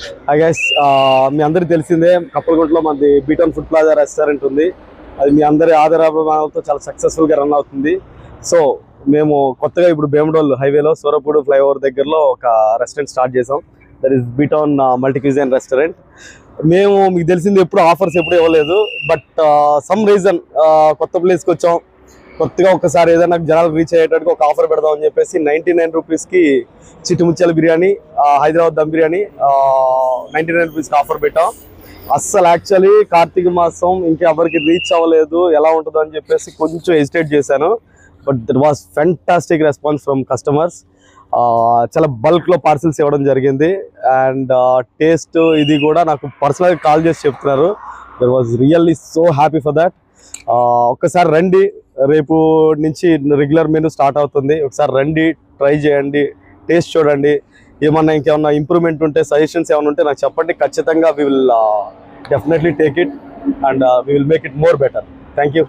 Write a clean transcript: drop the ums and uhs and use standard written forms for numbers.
Hi guys, మీ అందరికి తెలిసిందే కప్పలగుంటలో మనది బీటౌన్ ఫుడ్ ప్లాజా రెస్టారెంట్ ఉంది. అది మీ అందరి ఆదరాభిమానాలతో చాలా సక్సెస్ఫుల్గా రన్ అవుతుంది. సో మేము కొత్తగా ఇప్పుడు భీమడోల్ హైవేలో సూరపూడి ఫ్లైఓవర్ దగ్గరలో ఒక రెస్టారెంట్ స్టార్ట్ చేసాం. That is B-Town multi cuisine restaurant. మేము మీకు తెలిసింది ఎప్పుడు ఆఫర్స్ ఎప్పుడు ఇవ్వలేదు, బట్ సమ్ రీజన్ కొత్త ప్లేస్కి వచ్చాం. కొత్తగా ఒకసారి ఏదైనా జనాలకు రీచ్ అయ్యేటట్టుగా ఒక ఆఫర్ పెడదామని చెప్పేసి 99 రూపీస్కి చిట్టుముత్యాల బిర్యానీ, హైదరాబాద్ దమ్ బిర్యానీ 99 రూపీస్కి ఆఫర్ పెట్టాం. అస్సలు యాక్చువల్లీ కార్తీక మాసం ఇంకెవరికి రీచ్ అవ్వలేదు, ఎలా ఉంటుందో అని చెప్పేసి కొంచెం హెసిటేట్ చేశాను. But that was fantastic response from customers. చాలా బల్క్లో పార్సిల్స్ ఇవ్వడం జరిగింది. అండ్ టేస్ట్ ఇది కూడా నాకు పర్సనల్గా కాల్ చేసి చెప్తున్నారు. That was really so happy for that. ఒక్కసారి రండి, రేపు నుంచి రెగ్యులర్ మెనూ స్టార్ట్ అవుతుంది. ఒకసారి రండి, ట్రై చేయండి, టేస్ట్ చూడండి. ఇంకేమన్నా ఇంప్రూవ్మెంట్ ఉంటే, సజెషన్స్ ఏమైనా ఉంటే నాకు చెప్పండి. ఖచ్చితంగా we will definitely take it and we will make it more better. Thank you.